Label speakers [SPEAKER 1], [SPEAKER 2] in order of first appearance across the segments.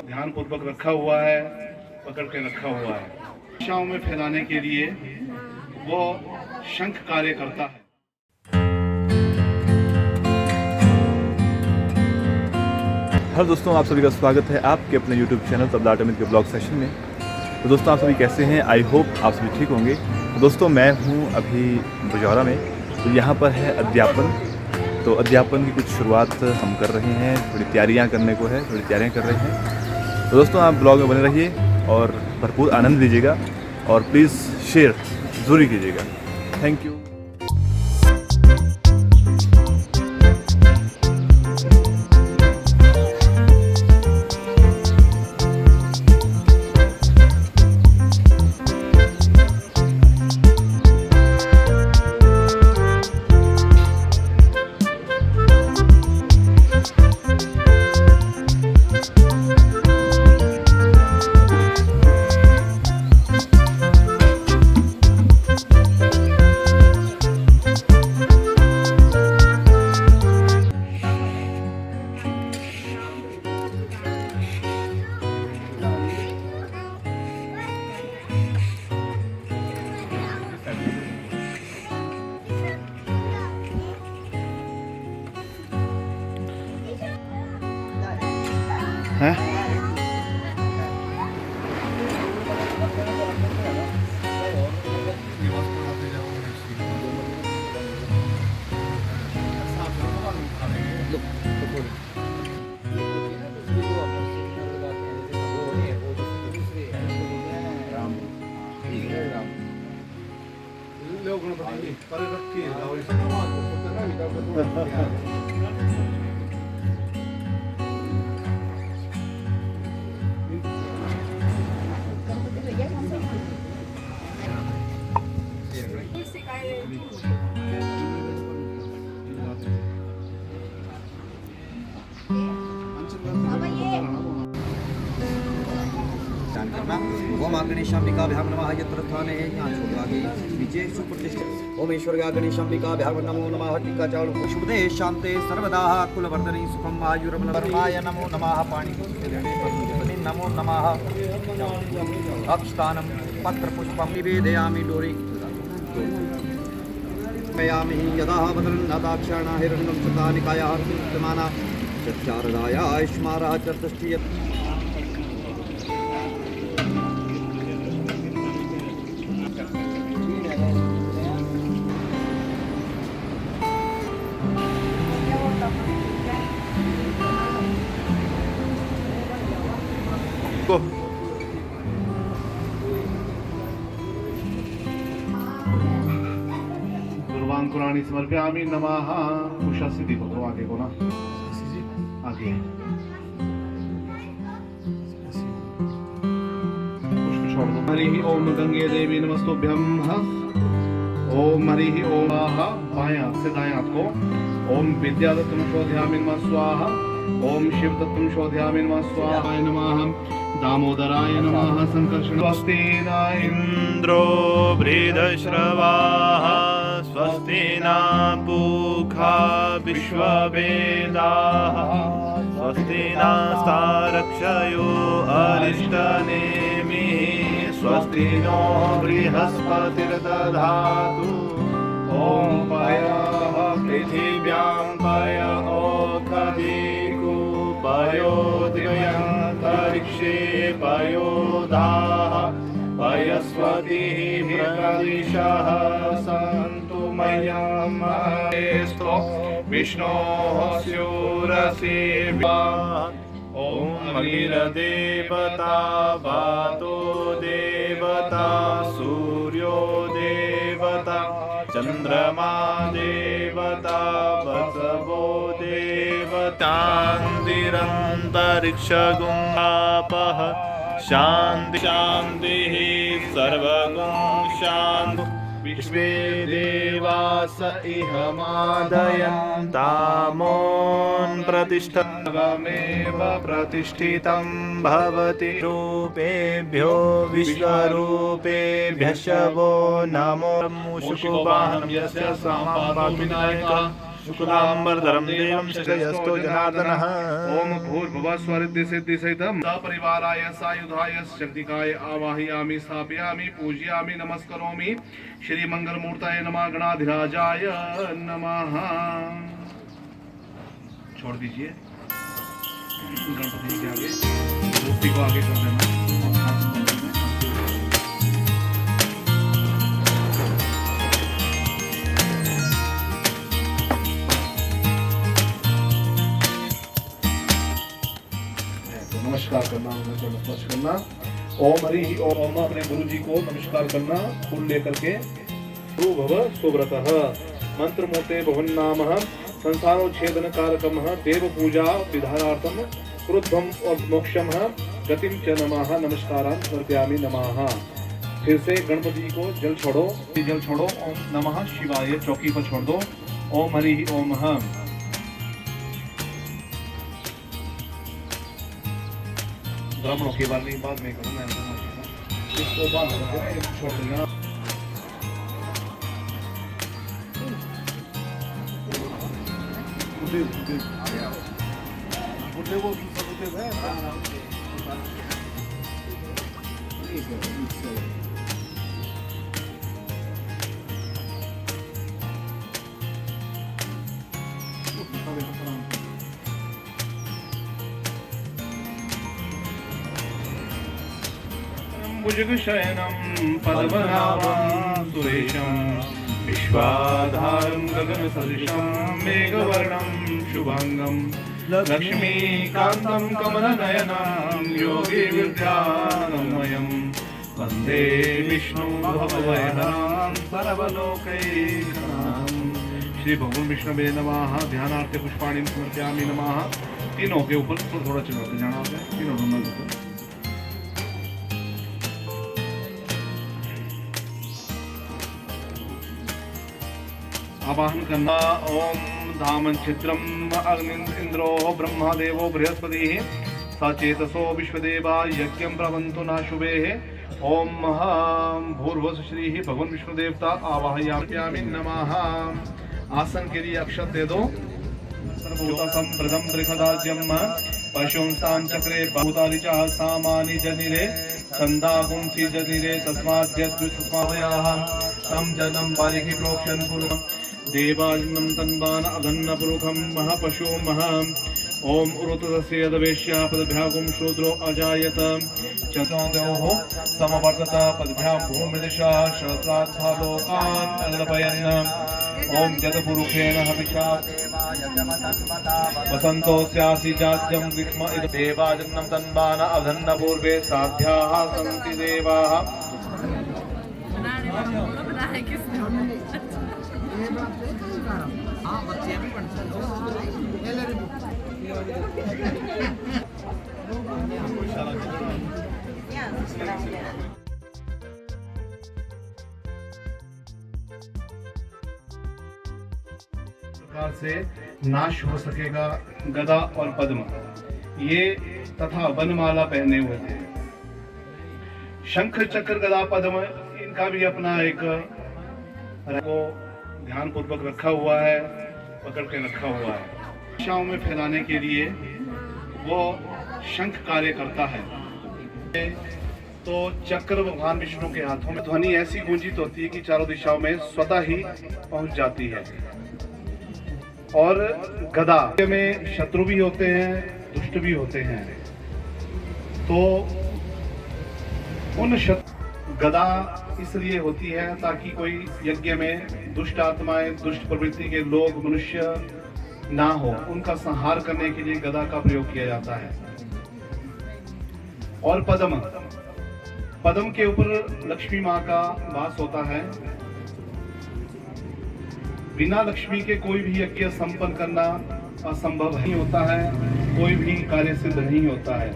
[SPEAKER 1] ध्यान पूर्वक रखा हुआ है, पकड़ के रखा हुआ है। दिशाओं में फैलाने के लिए वो शंख कार्य करता है।
[SPEAKER 2] हेलो दोस्तों, आप सभी का स्वागत है आपके अपने YouTube चैनल तबलाट अमित के ब्लॉग सेशन में। तो दोस्तों, आप सभी कैसे हैं? आई होप आप सभी ठीक होंगे। तो दोस्तों, मैं हूं अभी बुजौरा में। तो यहाँ पर है अध्यापन। तो अध्यापन की कुछ शुरुआत हम कर रहे हैं, थोड़ी तैयारियाँ करने को है, थोड़ी तैयारियाँ कर रहे हैं। तो दोस्तों, आप ब्लॉग में बने रहिए और भरपूर आनंद लीजिएगा और प्लीज़ शेयर ज़रूर कीजिएगा। Thank you.
[SPEAKER 3] ओम गणेशांबिकाभ्यां नमः। यत्र स्थाने यहाँ छोड़ आगे नीचे सुप्रतिष्ठित ओम ईश्वर्या गणेशांबिकाभ्यां नमो नमः। टीका चावल शुभदे शांते सर्वदा कुलवर्धनी सुखम आयुर्बलवर्माय नमो नमः। पाणी नमो नमः। अक्षतानं पत्रपुष्पं निवेदयामि डोरी मयामि यदा वदन्नदाक्षाणा हिरण्यं सतानिकायाः सुमाना चत्चारदाय आयुष्मारः चतुष्टयत्
[SPEAKER 1] कुरानी समर्पयामि नमः। उषा सिद्धि को तो आगे को ना आगे पुष्प छोड़ दो। हरि ओम गंगे देवी नमस्तुभ्यं। ओम हरि ओम बाएं हाथ से दाएं हाथ को ओम विद्या तत्वं शोधयामि नमः स्वाहा। ओम शिव तत्वं शोधयामि नमः स्वाहा नमः। दामोदराय नमः। संकर्षण स्वस्ति न
[SPEAKER 2] इंद्रो बृहदश्रवाः स्वस्ति न पूषा विश्ववेदाः स्वस्ति नस्तार्क्ष्यो अरिष्टनेमिः स्वस्ति नो बृहस्पतिर्दधातु। ॐ पयः पृथिव्यां पय ओखदिषु पयोदयन्तरिक्षे पयोधाः पयस्वतिः प्रदिशः सन्तु मह्यमस्तु विष्णोः स्युरसेवा। ॐ वीरदेवता वातो देवता सूर्यो देवता चन्द्रमा देवता वसवो देवतान्तिरन्तरिक्षगुङ्गापः शान्ति शान्तिः सर्वगुं शान्ति विश्वे देवास इह मादयन्तामोन् प्रतिष्ठमेव प्रतिष्ठितं भवति रूपेभ्यो विश्वरूपेभ्यश्च वो नमो मुषुकुवाहनं यस्य सामपातुनायकः शुक्लांबरधरं देवं शतयस्तो जनार्दनः।
[SPEAKER 1] ओम भूर्भुवः स्वरिद्धि सिद्धि सहितं सपरिवाराय सायुधाय शक्तिकाय आवाहयामि स्थापयामि पूजयामि नमस्करोमि। श्री मंगलमूर्ताय नमः गणाधिराजाय नमः। छोड़ दीजिए गणपति के आगे, मूर्ति को आगे कर देना। नमस्कार करना, स्पर्श करना। ओम हरि ओम। अपने गुरु जी को नमस्कार करना फूल लेकर के। भव सुव्रतः मंत्र मूर्ते भवन नाम संसारोच्छेदन कारकम देव पूजा विधानार्थम क्रुद्धम और मोक्षम गतिम च नमः नमस्कारान् समर्पयामि नमः। फिर से गणपति को जल छोड़ो, जल छोड़ो। ओम नमः शिवाय चौकी पर छोड़ दो। ओम हरि ओम। ब्राह्मणों के बारे में बाद में करूँगा, इसको बाद में छोड़ देना। भुजगशयनं पद्मनाभं सुरेशं विश्वाधारं गगनसदृशं मेघवर्णं शुभांगं लक्ष्मीकान्तं कमलनयनं योगी विद्यानमयं वन्दे विष्णु भवभयहरं सर्वलोकैकनाथं। श्री भगवान विष्णवे नमः। ध्यानार्थे पुष्पाणि समर्पयामि नमः। तीनों के ऊपर थोड़ा चढ़ाते जाना होता है, तीनों नंबर ऊपर। आवाहन करना। ओम धामन चित्रम अग्निन्द्रो ब्रह्मा देवो बृहस्पति सचेतसो विश्वदेवा यज्ञं प्रवन्तु न शुभे। ओम भूर्भुवः श्री भगवान विष्णु देवता आवाहयामि नमः। आसन के लिए अक्षत दे दो। सर्वभूतसंप्रदं बृहदाज्यं पशुंस्तां चक्रे भूतानि च सामानि जनिरे छन्दागुंसि जनिरे तस्माद्यद्विस्मावयाः तं जनं पारिहि प्रोक्षन् कुरु देवाजनं तन्वान अघन्नपुरुखं महापशु महाम्। ओम उरुतस्य यदवेश्या पदभ्यागुं शूद्रो अजायत चतुर्दयोः समवर्तत पदभ्यां भूमिदिशा सहस्रार्था लोकान् अल्लपयन्। ओम जतपुरुषेण हविषा वसन्तोऽस्यासि जात्यं विक्ष्म इद देवाजनं तन्वान अघन्नपूर्वे साध्याः सन्ति देवाः। प्रकार से नाश हो सकेगा। गदा और पद्म ये तथा वनमाला पहने हुए थे। शंख चक्र गदा पद्म इनका भी अपना एक को ध्यान पूर्वक रखा हुआ है, पकड़ के रखा हुआ है। दिशाओं में फैलाने के लिए वो शंख कार्य करता है। तो चक्र भगवान विष्णु के हाथों में ध्वनि ऐसी गूंजित होती है कि चारों दिशाओं में स्वतः ही पहुंच जाती है। और गदा में शत्रु भी होते हैं, दुष्ट भी होते हैं। तो उन गदा इसलिए होती है ताकि कोई यज्ञ में दुष्ट आत्माएं, दुष्ट प्रवृत्ति के लोग, मनुष्य ना हो, उनका संहार करने के लिए गदा का प्रयोग किया जाता है। और पद्म के ऊपर लक्ष्मी माँ का वास होता है। बिना लक्ष्मी के कोई भी यज्ञ संपन्न करना असंभव नहीं होता है, कोई भी कार्य सिद्ध नहीं होता है।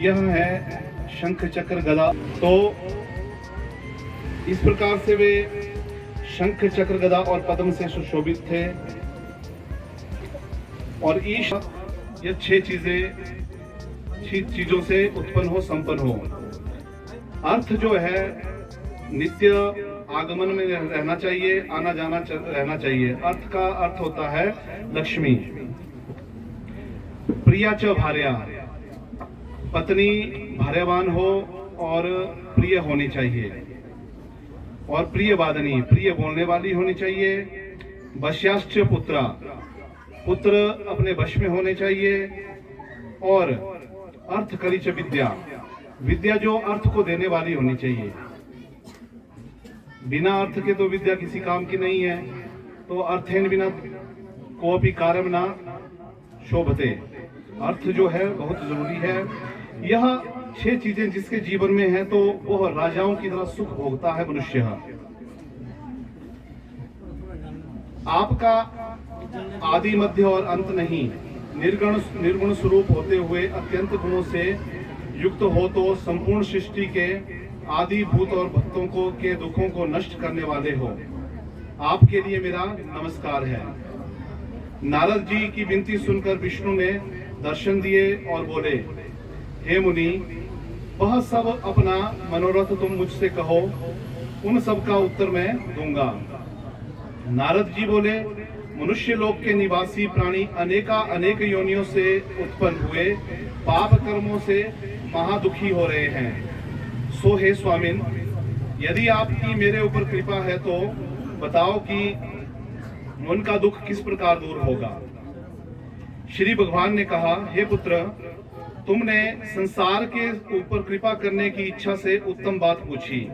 [SPEAKER 1] यह है शंख चक्र गदा। तो इस प्रकार से वे शंख चक्र गदा और पद्म से सुशोभित थे। और ईश ये 6 चीजों से उत्पन्न हो, संपन्न हो। अर्थ जो है नित्य आगमन में रहना चाहिए, आना जाना रहना चाहिए। अर्थ का अर्थ होता है लक्ष्मी। प्रिया च भार्या, पत्नी भार्यवान हो और प्रिय होनी चाहिए। और प्रिय वादनी, प्रिय बोलने वाली होनी चाहिए। वश्याश्च पुत्रा, पुत्र अपने वश में होने चाहिए। और अर्थ करी च विद्या, विद्या जो अर्थ को देने वाली होनी चाहिए। बिना अर्थ के तो विद्या किसी काम की नहीं है। तो अर्थेन बिना कोपि कार्यम ना शोभते, अर्थ जो है बहुत जरूरी है। यह 6 चीजें जिसके जीवन में है तो वह राजाओं की तरह सुख भोगता है मनुष्य। आपका आदि मध्य और अंत नहीं, निर्गुण स्वरूप होते हुए अत्यंत गुणों से युक्त हो तो संपूर्ण सृष्टि के आदि भूत और भक्तों को के दुखों को नष्ट करने वाले हो। आपके लिए मेरा नमस्कार है। नारद जी की विनती सुनकर विष्णु ने दर्शन दिए और बोले, हे मुनि, वह सब अपना मनोरथ तुम मुझसे कहो, उन सब का उत्तर मैं दूंगा। नारद जी बोले, मनुष्य लोक के निवासी प्राणी अनेक योनियों से उत्पन्न हुए पाप कर्मों से महादुखी हो रहे हैं। सो हे स्वामिन, यदि आपकी मेरे ऊपर कृपा है तो बताओ कि उनका दुख किस प्रकार दूर होगा। श्री भगवान ने कहा, हे पुत्र, तुमने संसार के ऊपर कृपा करने की इच्छा से उत्तम बात पूछी।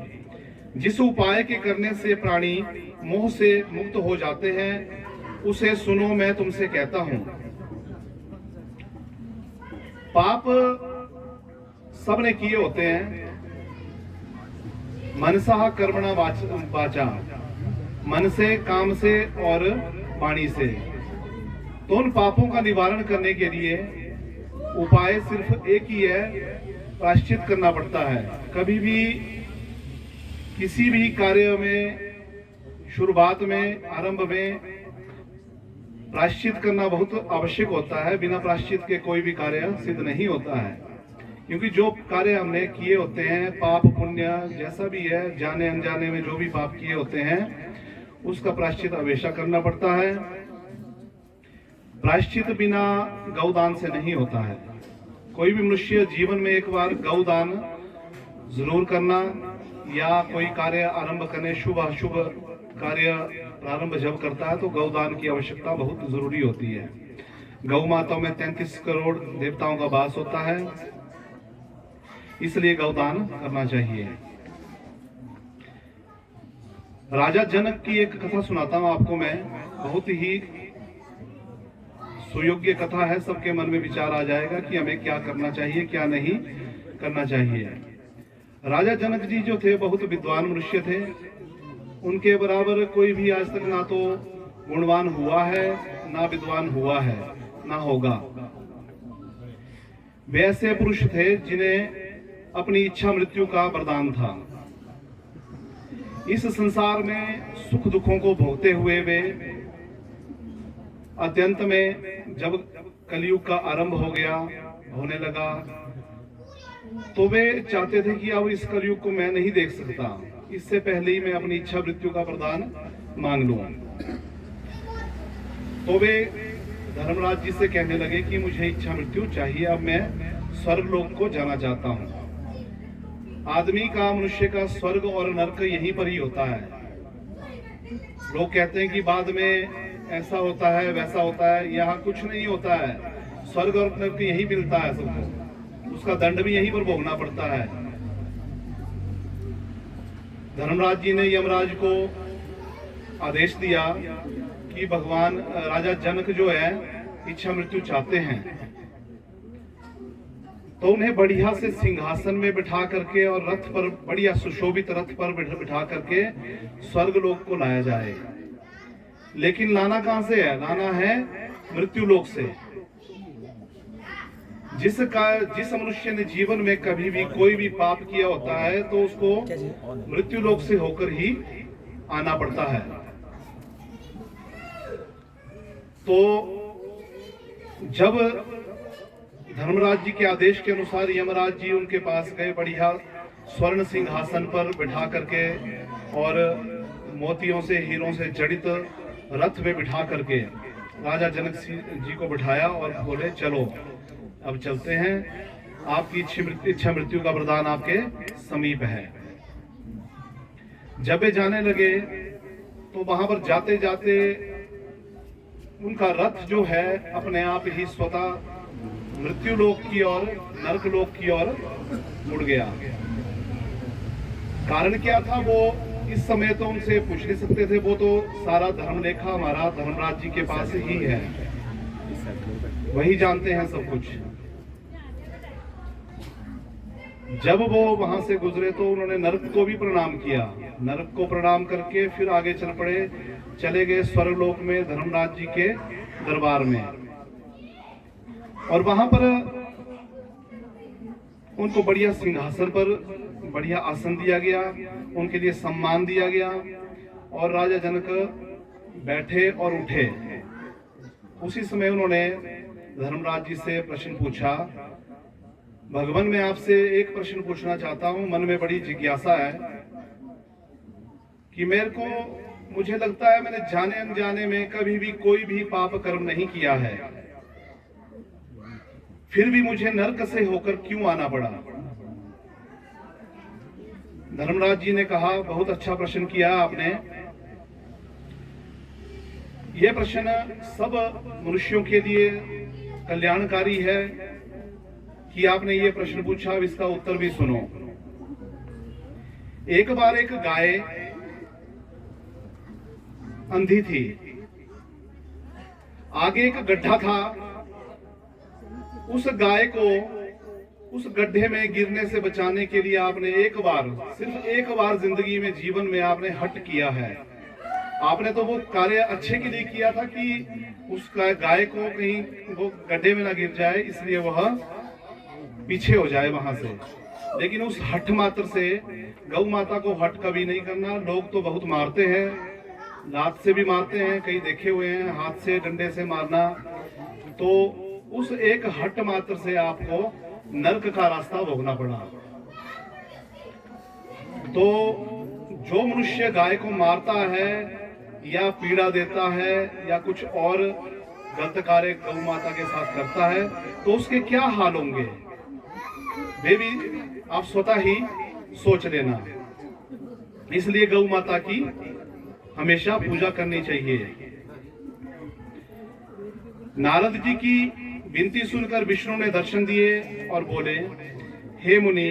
[SPEAKER 1] जिस उपाय के करने से प्राणी मोह से मुक्त हो जाते हैं उसे सुनो, मैं तुमसे कहता हूं। पाप सबने किए होते हैं, मनसा कर्मणा वाचा, मन से, काम से और वाणी से। तो उन पापों का निवारण करने के लिए उपाय सिर्फ एक ही है, प्रायश्चित करना पड़ता है। कभी भी किसी भी कार्य में, शुरुआत में, आरंभ में प्रायश्चित करना बहुत आवश्यक होता है। बिना प्रायश्चित के कोई भी कार्य सिद्ध नहीं होता है, क्योंकि जो कार्य हमने किए होते हैं, पाप पुण्य जैसा भी है, जाने अनजाने में जो भी पाप किए होते हैं उसका प्रायश्चित हमेशा करना पड़ता है। प्रायश्चित बिना गौदान से नहीं होता है। कोई भी मनुष्य जीवन में एक बार गौदान जरूर करना, या कोई कार्य आरंभ करने, शुभ अशुभ कार्य प्रारंभ जब करता है तो गौदान की आवश्यकता बहुत जरूरी होती है। गौ माताओं में 33 करोड़ देवताओं का वास होता है, इसलिए गौदान करना चाहिए। राजा जनक की एक कथा सुनाता हूं आपको मैं, बहुत ही सुयोग्य कथा है। सबके मन में विचार आ जाएगा कि हमें क्या करना चाहिए, क्या नहीं करना चाहिए। राजा जनक जी जो थे बहुत विद्वान मनुष्य थे। उनके बराबर कोई भी आज तक ना तो गुणवान हुआ है, ना विद्वान हुआ है, ना होगा। वे ऐसे पुरुष थे जिन्हें अपनी इच्छा मृत्यु का वरदान था। इस संसार में सुख दुखों को भोगते हुए वे अत्यंत में जब कलयुग का आरंभ हो गया, होने लगा, तो वे चाहते थे कि अब इस कलयुग को मैं नहीं देख सकता, इससे पहले ही मैं अपनी इच्छा मृत्यु का वरदान मांग लूं। तो वे धर्मराज जी से कहने लगे कि मुझे इच्छा मृत्यु चाहिए, अब मैं स्वर्ग लोक को जाना चाहता हूं। आदमी का, मनुष्य का स्वर्ग और नरक यहीं पर ही होता है। लोग कहते हैं कि बाद में ऐसा होता है, वैसा होता है, यहाँ कुछ नहीं होता है। स्वर्ग और नरक यही मिलता है सबको, उसका दंड भी यहीं पर भोगना पड़ता है। धर्मराज जी ने यमराज को आदेश दिया कि भगवान राजा जनक जो है इच्छा मृत्यु चाहते हैं, तो उन्हें बढ़िया से सिंहासन में बिठा करके और रथ पर, बढ़िया सुशोभित रथ पर बिठा करके स्वर्ग लोक को लाया जाए। लेकिन लाना कहां से है? लाना है मृत्यु लोक से। जिस मनुष्य ने जीवन में कभी भी कोई भी पाप किया होता है तो उसको मृत्यु लोक से होकर ही आना पड़ता है। तो जब धर्मराज जी के आदेश के अनुसार यमराज जी उनके पास गए, बढ़िया स्वर्ण सिंहासन पर बिठा करके और मोतियों से हीरों से जड़ित रथ में बिठा करके राजा जनक जी को बिठाया और बोले चलो अब चलते हैं, आपकी इच्छा मृत्यु का वरदान आपके समीप है। जब वे जाने लगे तो वहां पर जाते जाते उनका रथ जो है अपने आप ही स्वतः मृत्यु लोक की ओर, नरक लोक की ओर मुड़ गया। कारण क्या था वो इस समय तो उनसे पूछ नहीं सकते थे, वो तो सारा धर्म लेखा हमारा धर्मराज जी के पास ही है, वही जानते हैं सब कुछ। जब वो वहां से गुजरे तो उन्होंने नरक को भी प्रणाम किया। नरक को प्रणाम करके फिर आगे चले गए स्वर्गलोक में धर्मराज जी के दरबार में, और वहां पर उनको बढ़िया सिंहासन पर बढ़िया आसन दिया गया, उनके लिए सम्मान दिया गया, और राजा जनक बैठे और उठे। उसी समय उन्होंने धर्मराज जी से प्रश्न पूछा, भगवान मैं आपसे एक प्रश्न पूछना चाहता हूं, मन में बड़ी जिज्ञासा है कि मुझे लगता है मैंने जाने अनजाने में कभी भी कोई भी पाप कर्म नहीं किया है, फिर भी मुझे नरक से होकर क्यों आना पड़ा। धर्मराज जी ने कहा, बहुत अच्छा प्रश्न किया आपने। यह प्रश्न सब मनुष्यों के लिए कल्याणकारी है कि आपने ये प्रश्न पूछा। अब इसका उत्तर भी सुनो। एक बार एक गाय अंधी थी, आगे एक गड्ढा था, उस गाय को उस गड्ढे में गिरने से बचाने के लिए आपने सिर्फ एक बार जिंदगी में, जीवन में आपने हट किया है। आपने तो वो कार्य अच्छे के लिए किया था कि उस गाय को कहीं वो गड्ढे में ना गिर जाए, इसलिए वह पीछे हो जाए वहां से। लेकिन उस हठ मात्र से गौ माता को हट कभी नहीं करना। लोग तो बहुत मारते हैं, लात से भी मारते हैं, कई देखे हुए हैं, हाथ से डंडे से मारना। तो उस एक हट मात्र से आपको नरक का रास्ता भोगना पड़ा। तो जो मनुष्य गाय को मारता है या पीड़ा देता है या कुछ और गलत कार्य गौ माता के साथ करता है तो उसके क्या हाल होंगे, वे भी आप स्वतः ही सोच लेना। इसलिए गौ माता की हमेशा पूजा करनी चाहिए। नारद जी की विनती सुनकर विष्णु ने दर्शन दिए और बोले, हे मुनि,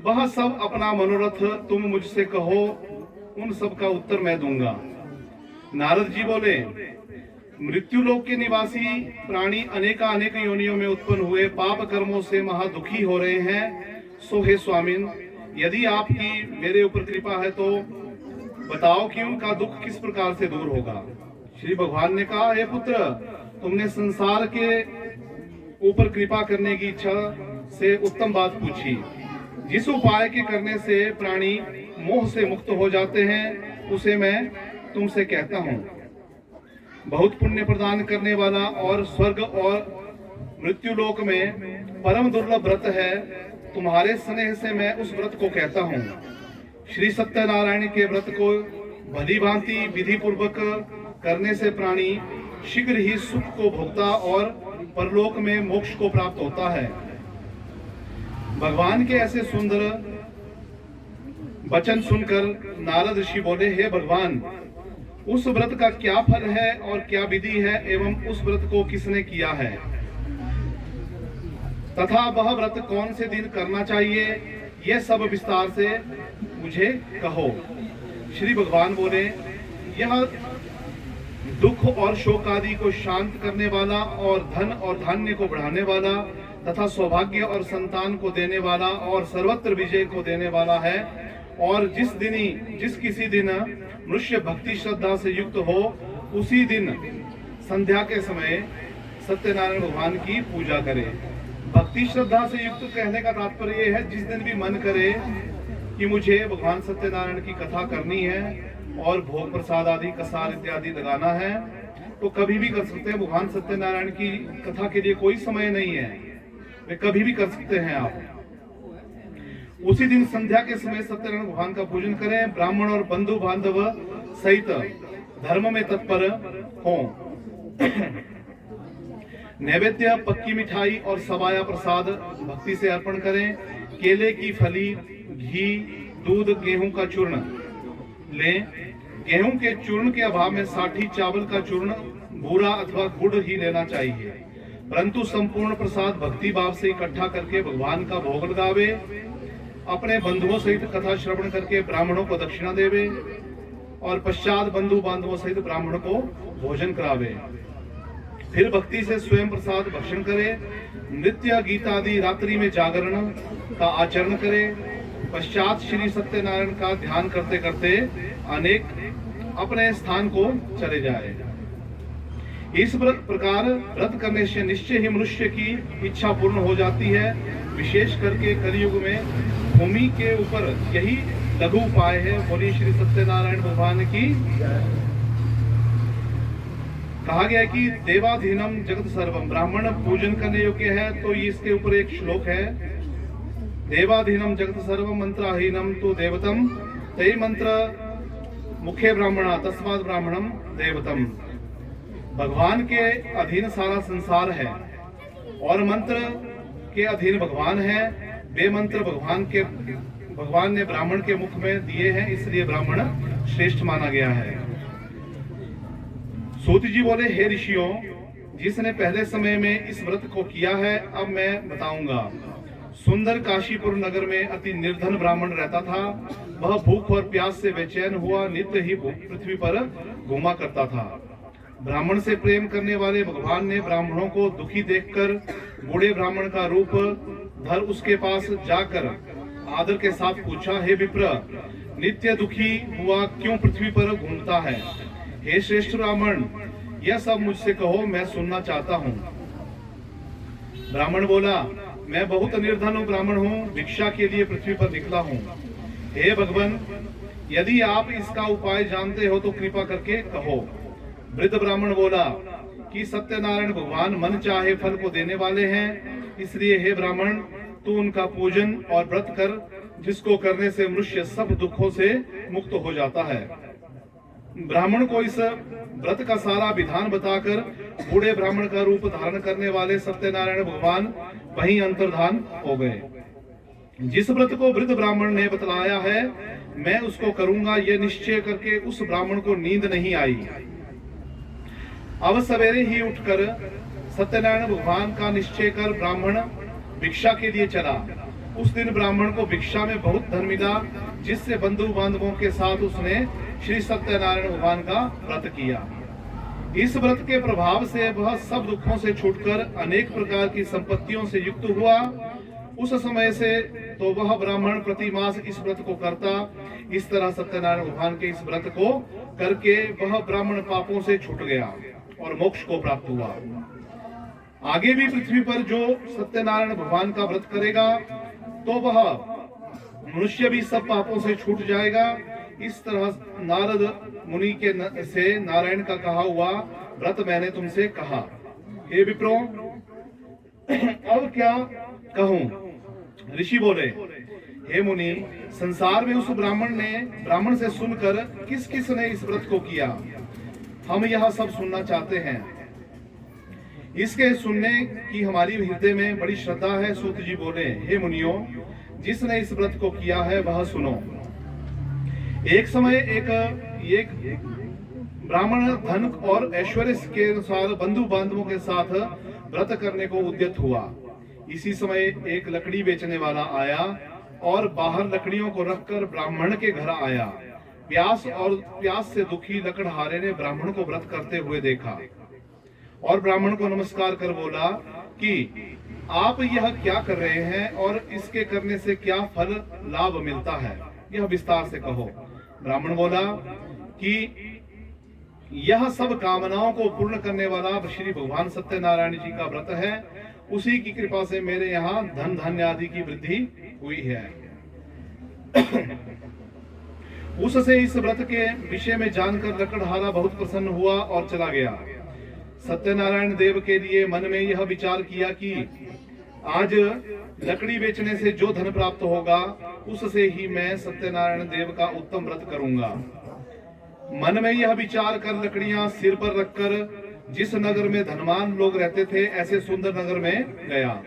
[SPEAKER 1] वह सब अपना मनोरथ तुम मुझसे कहो, उन सब का उत्तर मैं दूंगा। नारद जी बोले, मृत्यु लोक के निवासी प्राणी अनेक योनियों में उत्पन्न हुए पाप कर्मों से महादुखी हो रहे हैं। सो हे स्वामिन, यदि आपकी मेरे ऊपर कृपा है तो बताओ कि उनका दुख किस प्रकार से दूर होगा। श्री भगवान ने कहा, हे पुत्र, तुमने संसार के ऊपर कृपा करने की इच्छा से उत्तम बात पूछी। जिस उपाय के करने से प्राणी मोह से मुक्त हो जाते हैं उसे मैं तुमसे कहता हूँ। बहुत पुण्य प्रदान करने वाला और स्वर्ग और मृत्यु लोक में परम दुर्लभ व्रत है। तुम्हारे स्नेह से मैं उस व्रत को कहता हूँ। श्री सत्यनारायण के व्रत को भली भांति विधि पूर्वक करने से प्राणी शीघ्र ही सुख को भोगता और परलोक में मोक्ष को प्राप्त होता है। भगवान के ऐसे सुंदर वचन सुनकर नारद ऋषि बोले, हे भगवान, उस व्रत का क्या फल है और क्या विधि है एवं उस व्रत को किसने किया है तथा वह व्रत कौन से दिन करना चाहिए, यह सब विस्तार से मुझे कहो। श्री भगवान बोले, यह दुख और शोक आदि को शांत करने वाला और धन और धान्य को बढ़ाने वाला तथा सौभाग्य और संतान को देने वाला और सर्वत्र विजय को देने वाला है। और जिस किसी दिन मनुष्य भक्ति श्रद्धा से युक्त हो उसी दिन संध्या के समय सत्यनारायण भगवान की पूजा करे। भक्ति श्रद्धा से युक्त कहने का तात्पर्य है जिस दिन भी मन करे कि मुझे भगवान सत्यनारायण की कथा करनी है और भोग प्रसाद आदि कसार इत्यादि लगाना है, तो कभी भी कर सकते हैं। भगवान सत्यनारायण की कथा के लिए कोई समय नहीं है, वे कभी भी कर सकते हैं आप। उसी दिन संध्या के समय सत्यनारायण भगवान का पूजन करें। ब्राह्मण और बंधु बांधव सहित धर्म में तत्पर हों। नैवेद्य पक्की मिठाई और सवाया प्रसाद भक्ति से अर्पण करें। केले की फली, घी, दूध, गेहूं का चूर्ण लें। गेहूं के चूर्ण के अभाव में साठी चावल का चूर्ण, बूरा अथवा गुड़ ही लेना चाहिए, परंतु संपूर्ण प्रसाद भक्ति भाव से इकट्ठा करके भगवान का भोग लगावे। अपने बंधुओं सहित कथा श्रवण करके ब्राह्मणों को दक्षिणा देवे और पश्चात बंधु बांधवों सहित ब्राह्मण को भोजन करावे। फिर भक्ति से स्वयं प्रसाद भक्षण करे। नृत्य गीत आदि रात्रि में जागरण का आचरण करे। पश्चात श्री सत्यनारायण का ध्यान करते करते अनेक अपने स्थान को चले जाए। इस प्रकार व्रत करने से निश्चय ही मनुष्य की इच्छा पूर्ण हो जाती है। विशेष करके कलयुग में भूमि के ऊपर यही लघु उपाय है। बोलिए श्री सत्यनारायण भगवान की। कहा गया है कि देवाधीनम जगत सर्वम, ब्राह्मण पूजन करने योग्य है, तो इसके ऊपर एक श्लोक है, देवाधीनम जगत सर्वम मंत्राहीनम तो देवतम ते मंत्र मुखे ब्राह्मणा तस्मात् ब्राह्मणम देवतम। भगवान के अधीन सारा संसार है और मंत्र के अधीन भगवान है। वे मंत्र भगवान ने ब्राह्मण के मुख में दिए हैं, इसलिए ब्राह्मण श्रेष्ठ माना गया है। सूत जी बोले, हे ऋषियों, जिसने पहले समय में इस व्रत को किया है अब मैं बताऊंगा। सुंदर काशीपुर नगर में अति निर्धन ब्राह्मण रहता था। वह भूख और प्यास से बेचैन हुआ नित्य ही पृथ्वी पर घूमा करता था। ब्राह्मण से प्रेम करने वाले भगवान ने ब्राह्मणों को दुखी देखकर बूढ़े ब्राह्मण का रूप धर उसके पास जाकर आदर के साथ पूछा, हे विप्र, नित्य दुखी हुआ क्यों पृथ्वी पर घूमता है? हे श्रेष्ठ ब्राह्मण, यह सब मुझसे कहो, मैं सुनना चाहता हूँ। ब्राह्मण बोला, मैं बहुत निर्धन ब्राह्मण हूँ, भिक्षा के लिए पृथ्वी पर निकला हूँ। हे भगवान, यदि आप इसका उपाय जानते हो तो कृपा करके कहो। वृद्ध ब्राह्मण बोला कि सत्यनारायण भगवान मन चाहे फल को देने वाले हैं, इसलिए हे ब्राह्मण, तू उनका पूजन और व्रत कर, जिसको करने से मनुष्य सब दुखों से मुक्त हो जाता है। ब्राह्मण को इस व्रत का सारा विधान बताकर बूढ़े ब्राह्मण का रूप धारण करने वाले सत्यनारायण भगवान वहीं अंतर्धान हो गए। जिस व्रत को वृद्ध ब्राह्मण ने बतलाया है मैं उसको करूंगा, यह निश्चय करके उस ब्राह्मण को नींद नहीं आई। अब सवेरे ही उठकर सत्यनारायण भगवान का निश्चय कर ब्राह्मण भिक्षा के लिए चला। उस दिन ब्राह्मण को भिक्षा में बहुत धन मिला, जिससे बंधु बांधवों के साथ उसने श्री सत्यनारायण भगवान का व्रत किया। इस व्रत के प्रभाव से वह सब दुखों से छूटकर अनेक प्रकार की संपत्तियों से युक्त हुआ। उस समय से तो वह ब्राह्मण प्रति मास इस व्रत को करता। इस तरह सत्यनारायण भगवान के इस व्रत को करके वह ब्राह्मण पापों से छूट गया और मोक्ष को प्राप्त हुआ। आगे भी पृथ्वी पर जो सत्यनारायण भगवान का व्रत करेगा तो वह मनुष्य भी सब पापों से छूट जाएगा। इस तरह नारद मुनि के से नारायण का कहा हुआ व्रत मैंने तुमसे कहा। हे विप्रो, अब क्या कहूं? ऋषि बोले, हे मुनि, संसार में उस ब्राह्मण से सुनकर किस किस ने इस व्रत को किया, हम यह सब सुनना चाहते हैं। इसके सुनने की हमारी हृदय में बड़ी श्रद्धा है। सूत जी बोले, हे मुनियों, जिसने इस व्रत को किया है वह सुनो। एक समय एक ब्राह्मण धन और ऐश्वर्य के अनुसार बंधु बांधवों के साथ व्रत करने को उद्यत हुआ। इसी समय एक लकड़ी बेचने वाला आया और बाहर लकड़ियों को रखकर ब्राह्मण के घर आया। प्यास से दुखी लकड़हारे ने ब्राह्मण को व्रत करते हुए देखा और ब्राह्मण को नमस्कार कर बोला कि आप यह क्या कर रहे हैं और इसके करने से क्या फल लाभ मिलता है, यह विस्तार से कहो। ब्राह्मण बोला कि यह सब कामनाओं को पूर्ण करने वाला श्री भगवान सत्यनारायण जी का व्रत है। उसी की कृपा से मेरे यहाँ धन धान्य आदि की वृद्धि हुई है। उससे इस व्रत के विषय में जानकर लकड़हारा बहुत प्रसन्न हुआ और चला गया। सत्यनारायण देव के लिए मन में यह विचार किया कि आज लकड़ी बेचने से जो धन प्राप्त होगा उससे ही मैं सत्यनारायण देव का उत्तम व्रत करूंगा। मन में यह विचार कर लकड़ियां सिर पर रखकर जिस नगर में धनवान लोग रहते थे ऐसे सुंदर नगर में गया।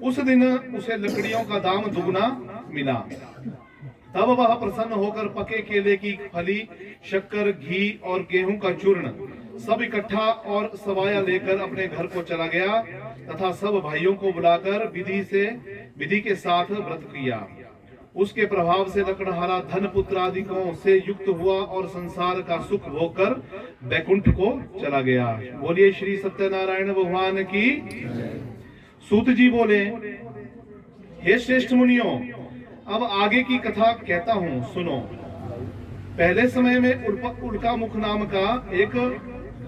[SPEAKER 1] उस दिन उसे लकड़ियों का दाम दुगना मिला। तब वह प्रसन्न होकर पके केले की फली, शक्कर, घी और गेहूं का चूर्ण सब इकट्ठा और सवाया लेकर अपने घर को चला गया तथा सब भाइयों को बुलाकर विधि के साथ व्रत किया। उसके प्रभाव से लकड़हारा धन पुत्र आदिकों से युक्त हुआ और संसार का सुख भोगकर बैकुंठ को चला गया। बोलिए श्री सत्यनारायण भगवान की। सूत जी बोले, हे श्रेष्ठ मुनियों, अब आगे की कथा कहता हूँ, सुनो। पहले समय में उल्का मुख नाम का एक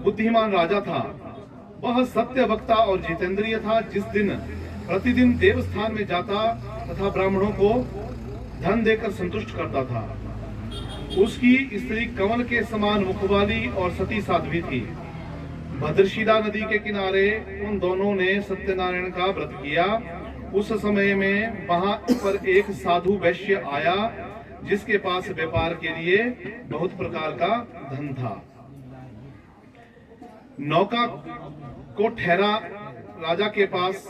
[SPEAKER 1] बुद्धिमान राजा था। वह सत्य वक्ता और जितेंद्रिय था। जिस दिन प्रतिदिन देवस्थान में जाता तथा ब्राह्मणों को धन देकर संतुष्ट करता था। उसकी स्त्री कमल के समान मुख वाली और सती साध्वी थी। भद्रशिला नदी के किनारे उन दोनों ने सत्यनारायण का व्रत किया। उस समय में वहां पर एक साधु वैश्य आया जिसके पास व्यापार के लिए बहुत प्रकार का धन था। नौका को ठहरा राजा के पास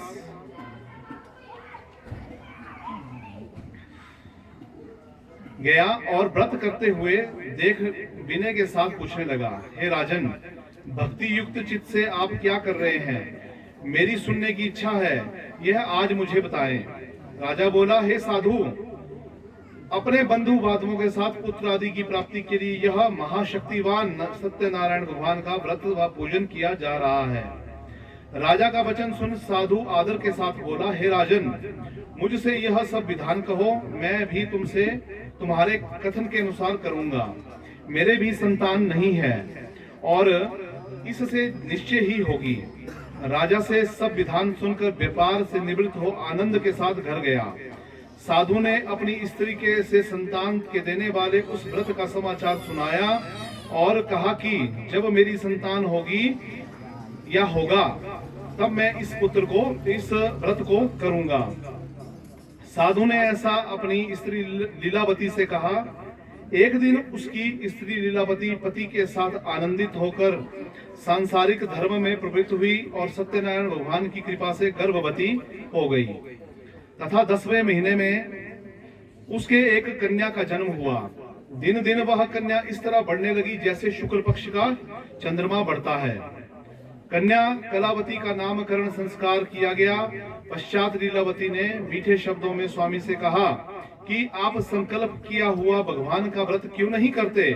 [SPEAKER 1] गया और व्रत करते हुए देख विनय के साथ पूछने लगा, हे राजन, भक्ति युक्त चित्त से आप क्या कर रहे हैं? मेरी सुनने की इच्छा है, यह आज मुझे बताएं। राजा बोला, हे साधु, अपने बंधु बांधवों के साथ पुत्र आदि की प्राप्ति के लिए यह महाशक्तिवान सत्यनारायण भगवान का व्रत व पूजन किया जा रहा है। राजा का वचन सुन साधु आदर के साथ बोला, हे राजन, मुझसे यह सब विधान कहो, मैं भी तुमसे तुम्हारे कथन के अनुसार करूंगा। मेरे भी संतान नहीं है और इससे निश्चय ही होगी। राजा से सब विधान सुनकर व्यापार से निवृत्त हो आनंद के साथ घर गया। साधु ने अपनी स्त्री के से संतान के देने वाले उस व्रत का समाचार सुनाया और कहा कि जब मेरी संतान होगी या होगा तब मैं इस व्रत को करूंगा। साधु ने ऐसा अपनी स्त्री लीलावती से कहा। एक दिन उसकी स्त्री लीलावती पति के साथ आनंदित होकर सांसारिक धर्म में प्रवृत्त हुई और सत्यनारायण भगवान की कृपा से गर्भवती हो गई तथा 10वें महीने में उसके एक कन्या का जन्म हुआ। दिन दिन वह कन्या इस तरह बढ़ने लगी जैसे शुक्ल पक्ष का चंद्रमा बढ़ता है। कन्या कलावती का नामकरण संस्कार किया गया। पश्चात लीलावती ने मीठे शब्दों में स्वामी से कहा कि आप संकल्प किया हुआ भगवान का व्रत क्यों नहीं करते?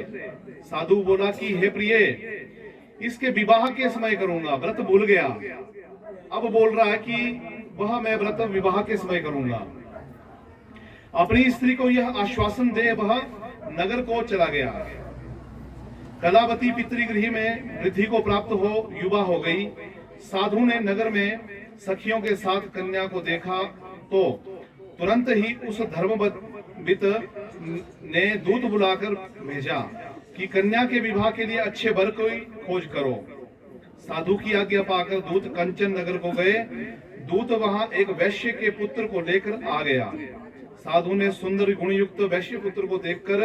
[SPEAKER 1] साधु बोला कि हे प्रिय, इसके विवाह के समय करूंगा, व्रत भूल गया। अब बोल रहा है कि वह मैं व्रत विवाह के समय करूंगा। अपनी स्त्री को यह आश्वासन दे वह नगर को चला गया। कलावती पितृगृह में वृद्धि को प्राप्त हो युवा हो गई। साधु ने नगर में सखियों के साथ कन्या को देखा तो तुरंत ही उस धर्मविद ने दूत बुलाकर भेजा कि कन्या के विवाह के लिए अच्छे वर की खोज करो। साधु की आज्ञा पाकर दूत कंचन नगर को गए। दूत वहां एक वैश्य के पुत्र को लेकर आ गया। साधु ने सुंदर गुणयुक्त वैश्य पुत्र को देखकर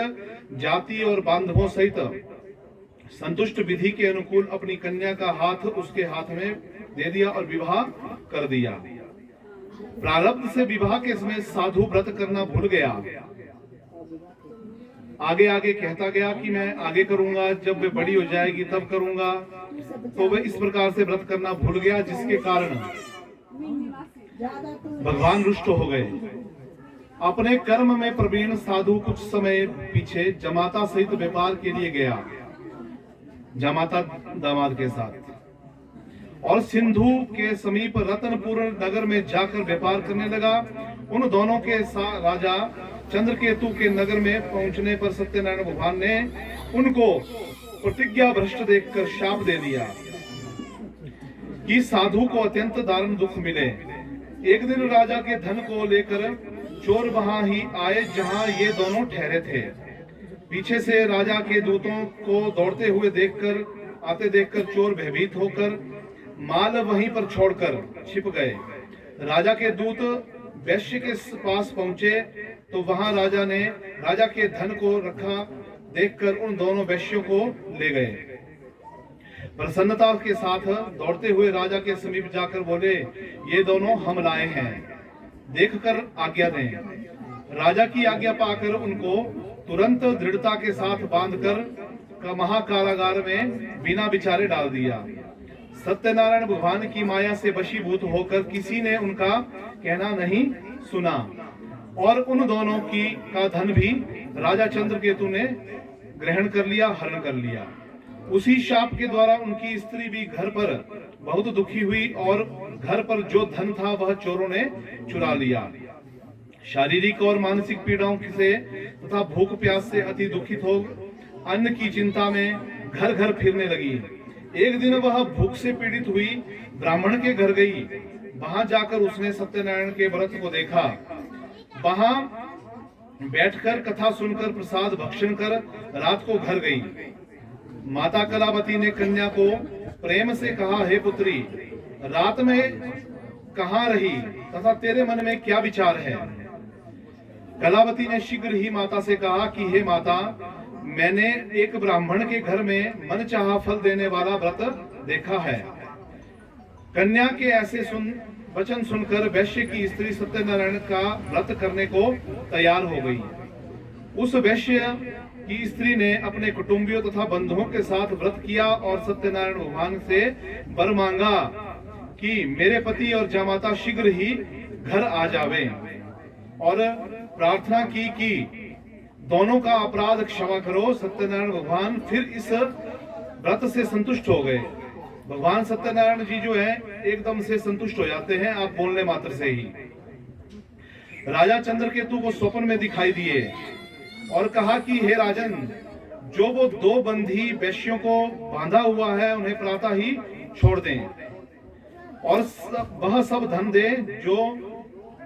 [SPEAKER 1] जाति और बांधवों सहित संतुष्ट विधि के अनुकूल अपनी कन्या का हाथ उसके हाथ में दे दिया और विवाह कर दिया। प्रारब्ध से विवाह के समय साधु व्रत करना भूल गया। आगे आगे कहता गया कि मैं आगे करूंगा, जब वे बड़ी हो जाएगी तब करूंगा। तो वह इस प्रकार से व्रत करना भूल गया, जिसके कारण भगवान रुष्ट हो गए। अपने कर्म में प्रवीण साधु कुछ समय पीछे जमाता सहित व्यापार के लिए गया, जमाता दामाद के साथ, और सिंधु के समीप रतनपुर नगर में जाकर व्यापार करने लगा। उन दोनों के साथ राजा चंद्रकेतु के नगर में पहुंचने पर सत्यनारायण भगवान ने उनको प्रतिज्ञा भ्रष्ट देखकर शाप दे दिया कि साधु को अत्यंत दारुण दुख मिले। एक दिन राजा के धन को लेकर चोर वहां ही आए जहां ये दोनों ठहरे थे। पीछे से राजा के दूतों को दौड़ते हुए आते देखकर चोर भयभीत होकर माल वहीं पर छोड़कर छिप गए। राजा के दूत वैश्य के पास पहुंचे तो वहां राजा के धन को रखा देखकर उन दोनों वैश्यों को ले गए। प्रसन्नता के साथ दौड़ते हुए राजा के समीप जाकर बोले, ये दोनों हम लाए हैं, देखकर आज्ञा दें। राजा की आज्ञा पाकर उनको तुरंत दृढ़ता के साथ बांधकर महाकारागार में बिना विचारे डाल दिया। सत्यनारायण भगवान की माया से वशीभूत होकर किसी ने उनका कहना नहीं सुना और उन दोनों का धन भी राजा चंद्रकेतु ने ग्रहण कर लिया, हरण कर लिया। उसी शाप के द्वारा उनकी स्त्री भी घर पर बहुत दुखी हुई और घर पर जो धन था वह चोरों ने चुरा लिया। शारीरिक और मानसिक पीड़ाओं से तथा भूख प्यास से अति दुखित हो अन्न की चिंता में घर घर फिरने लगी। एक दिन वह भूख से पीड़ित हुई ब्राह्मण के घर गई। वहां जाकर उसने सत्यनारायण के व्रत को देखा। वहां बैठकर कथा सुनकर प्रसाद भक्षण कर रात को घर गई। माता कलावती ने कन्या को प्रेम से कहा, हे पुत्री, रात में कहाँ रही तथा तेरे मन में क्या विचार है? कलावती ने शीघ्र ही माता से कहा कि हे माता, मैंने एक ब्राह्मण के घर में मनचाहा फल देने वाला व्रत देखा है। कन्या के ऐसे वचन सुनकर वैश्य की स्त्री सत्यनारायण का व्रत करने को तैयार हो गई। उस वैश्य की स्त्री ने अपने कुटुंबियों तथा बंधुओं के साथ व्रत किया और सत्यनारायण भगवान से वर मांगा कि मेरे पति और जामाता शीघ्र ही घर आ जावें, और प्रार्थना की कि दोनों का अपराध क्षमा करो। सत्यनारायण भगवान फिर इस व्रत से संतुष्ट हो गए। भगवान सत्यनारायण जी जो है एकदम से संतुष्ट हो जाते हैं आप बोलने मात्र से ही। राजा चंद्रकेतु को स्वप्न में दिखाई दिए और कहा कि हे राजन, जो वो दो बंधी वैश्यों को बांधा हुआ है उन्हें प्रातः ही छोड़ दें और वह सब धन दे जो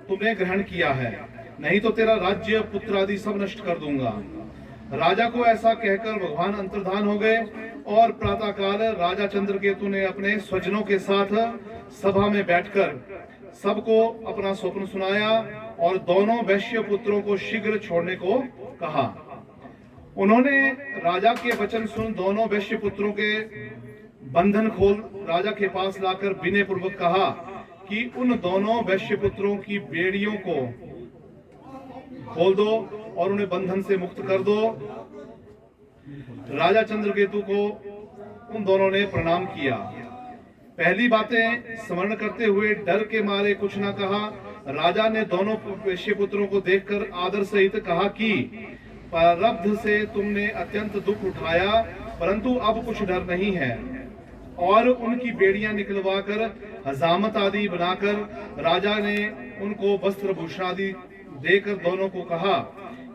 [SPEAKER 1] तुमने ग्रहण किया है, नहीं तो तेरा राज्य पुत्र आदि सब नष्ट कर दूंगा। राजा को ऐसा कहकर भगवान अंतर्धान हो गए और प्रातःकाल राजा चंद्रकेतु ने अपने स्वजनों के साथ सभा में बैठकर सबको अपना स्वप्न सुनाया और दोनों वैश्य पुत्रों को शीघ्र छोड़ने को कहा। उन्होंने राजा के वचन सुन दोनों वैश्य पुत्रों के बंधन खोल राजा के पास लाकर विनय पूर्वक कहा कि उन दोनों वैश्य पुत्रों की बेड़ियों को खोल दो और उन्हें बंधन से मुक्त कर दो। राजा चंद्रकेतु को उन दोनों ने प्रणाम किया। पहली बातें स्मरण करते हुए डर के मारे कुछ न कहा। राजा ने दोनों वैश्य पुत्रों को देखकर आदर सहित कहा कि प्रारब्ध से तुमने अत्यंत दुख उठाया, परंतु अब कुछ डर नहीं है। और उनकी बेड़ियां निकलवाकर हजामत आदि बनाकर राजा ने उनको वस्त्र भूषण आदि देकर दोनों को कहा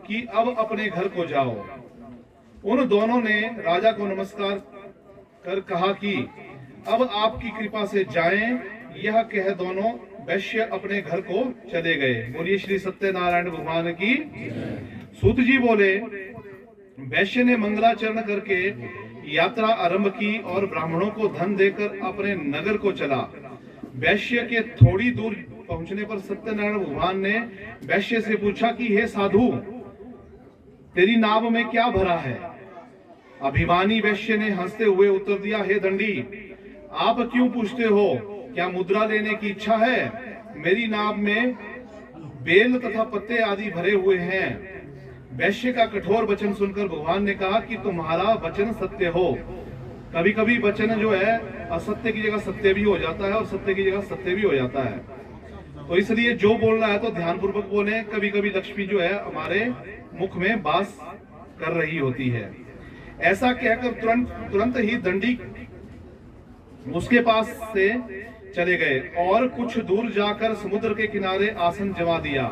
[SPEAKER 1] कि अब अपने घर को जाओ। उन दोनों ने राजा को नमस्कार कर कहा कि अब आपकी कृपा से जाएं। यह कह दोनों वैश्य अपने घर को चले गए। बोलिए श्री सत्यनारायण भगवान की। सूत जी बोले, वैश्य ने मंगलाचरण करके यात्रा आरंभ की और ब्राह्मणों को धन देकर अपने नगर को चला। वैश्य के थोड़ी दूर पहुंचने पर सत्यनारायण भगवान ने वैश्य से पूछा कि हे साधु, तेरी नाव में क्या भरा है? अभिमानी वैश्य ने हंसते हुए उत्तर दिया, हे दंडी, आप क्यों पूछते हो? क्या मुद्रा लेने की इच्छा है? मेरी नाव में बेल तथा पत्ते आदि भरे हुए हैं। वैश्य का कठोर वचन सुनकर भगवान ने कहा कि तुम्हारा वचन सत्य हो। कभी कभी वचन जो है असत्य की जगह सत्य भी हो जाता है और सत्य की जगह सत्य भी हो जाता है, तो इसलिए जो बोलना है तो ध्यान पूर्वक बोले। कभी कभी लक्ष्मी जो है हमारे मुख में वास कर रही होती है। ऐसा कहकर तुरंत ही दंडी उसके पास से चले गए और कुछ दूर जाकर समुद्र के किनारे आसन जमा दिया।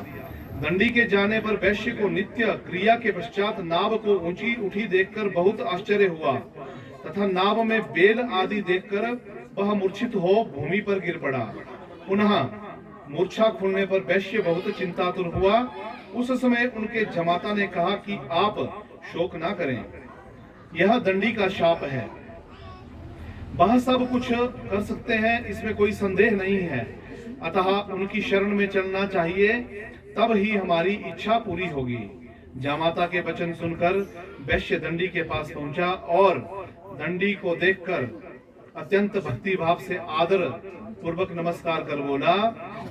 [SPEAKER 1] दंडी के जाने पर वैश्य को नित्य क्रिया के पश्चात नाव को ऊंची उठी देखकर बहुत आश्चर्य हुआ तथा नाव में बेल आदि देखकर वह मूर्छित हो भूमि पर गिर पड़ा। पुनः मूर्छा खुलने पर वैश्य बहुत चिंतातुर हुआ। उस समय उनके जमाता ने कहा कि आप शोक ना करें, यह दंडी का शाप है। वह सब कुछ कर सकते हैं, इसमें कोई संदेह नहीं है, अतः उनकी शरण में चलना चाहिए, तब ही हमारी इच्छा पूरी होगी। जामाता के वचन सुनकर वैश्य दंडी के पास पहुंचा और दंडी को देखकर अत्यंत भक्ति भाव से आदर पूर्वक नमस्कार कर बोला,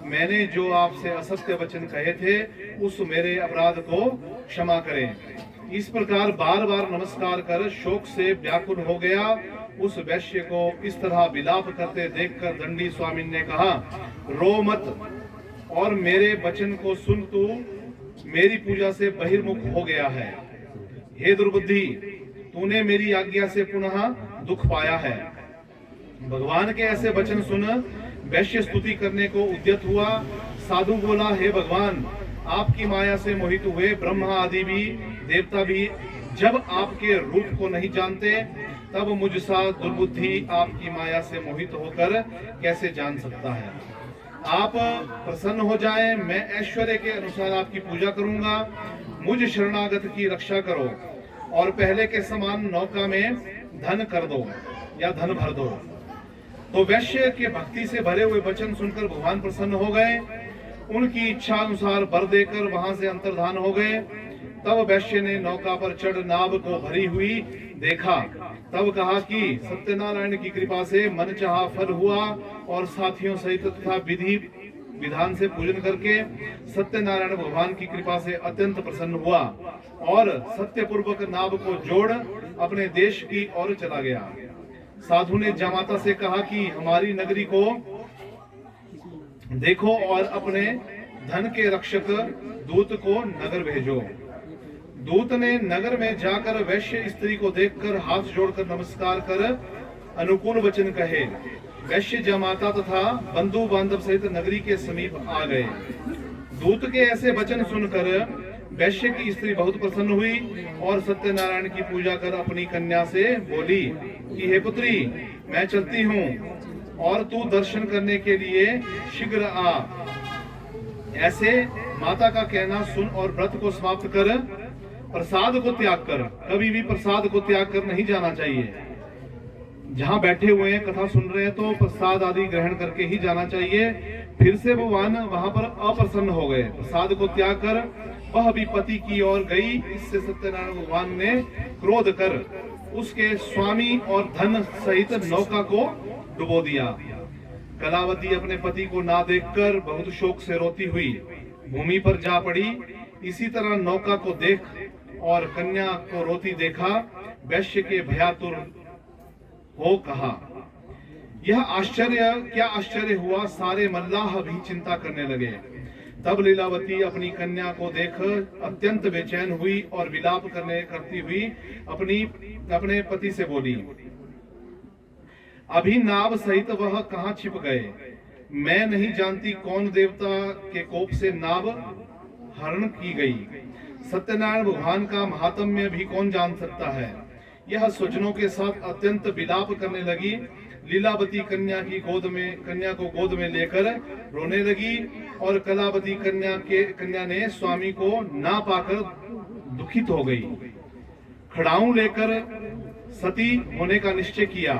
[SPEAKER 1] मैंने जो आपसे असत्य वचन कहे थे उस मेरे अपराध को क्षमा करें। इस प्रकार बार बार नमस्कार कर शोक से व्याकुल हो गया। उस वैश्य को इस तरह विलाप करते देखकर दंडी स्वामी ने कहा, रो मत और मेरे वचन को सुन, तू मेरी पूजा से बहिर्मुख हो गया है। हे दुर्बुद्धि, तूने मेरी आज्ञा से पुनः दुख पाया है। भगवान के ऐसे वचन सुन वैश्य स्तुति करने को उद्यत हुआ। साधु बोला, हे भगवान, आपकी माया से मोहित हुए ब्रह्मा आदि भी देवता भी जब आपके रूप को नहीं जानते, तब मुझसा दुर्बुद्धि आपकी माया से मोहित होकर कैसे जान सकता है। आप प्रसन्न हो जाएं, मैं ऐश्वर्य के अनुसार आपकी पूजा करूंगा। मुझ शरणागत की रक्षा करो और पहले के समान नौका में धन कर दो या धन भर दो। तो वैश्य के भक्ति से भरे हुए वचन सुनकर भगवान प्रसन्न हो गए। उनकी इच्छा अनुसार वर देकर वहां से अंतर्धान हो गए। तब वैश्य ने नौका पर चढ़ नाव को भरी हुई देखा। तब कहा कि सत्यनारायण की कृपा से मन चाहा फल हुआ और साथियों सहित तथा विधि विधान से पूजन करके सत्यनारायण भगवान की कृपा से अत्यंत प्रसन्न हुआ और सत्य पूर्वक नाव को जोड़ अपने देश की ओर चला गया। साधु ने जामाता से कहा कि हमारी नगरी को देखो और अपने धन के रक्षक दूत को नगर भेजो। दूत ने नगर में जाकर वैश्य स्त्री को देखकर हाथ जोड़कर नमस्कार कर अनुकूल वचन कहे। वैश्य जामाता तथा बंधु बांधव सहित नगरी के समीप आ गए। दूत के ऐसे वचन सुनकर वैश्य की स्त्री बहुत प्रसन्न हुई और सत्यनारायण की पूजा कर अपनी कन्या से बोली कि हे पुत्री, मैं चलती हूँ और तू दर्शन करने के लिए शीघ्र आ। ऐसे माता का कहना सुन और व्रत को समाप्त कर प्रसाद को त्याग कर, कभी भी प्रसाद को त्याग कर नहीं जाना चाहिए। जहाँ बैठे हुए हैं कथा सुन रहे हैं तो प्रसाद आदि ग्रहण करके ही जाना चाहिए। फिर से भगवान वहां पर अप्रसन्न हो गए। प्रसाद को त्याग कर वह भी पति की ओर गई। इससे सत्यनारायण भगवान ने क्रोध कर उसके स्वामी और धन सहित नौका को डुबो दिया। कलावती अपने पति को ना देखकर बहुत शोक से रोती हुई भूमि पर जा पड़ी। इसी तरह नौका को देख और कन्या को रोती देखा वैश्य के भयातुर हो कहा, यह आश्चर्य क्या आश्चर्य हुआ। सारे मल्लाह भी चिंता करने लगे। तब लीलावती अपनी कन्या को देख अत्यंत बेचैन हुई और विलाप करती हुई अपने पति से बोली, अभी नाव सहित वह कहाँ छिप गए। मैं नहीं जानती कौन देवता के कोप से नाव हरण की गई। सत्यनारायण भगवान का महात्म्य भी कौन जान सकता है। यह स्वजनों के साथ अत्यंत विलाप करने लगी। लीलावती कन्या को गोद में लेकर रोने लगी और कलावती कन्या ने स्वामी को ना पाकर दुखित हो गई। खड़ाऊ लेकर सती होने का निश्चय किया।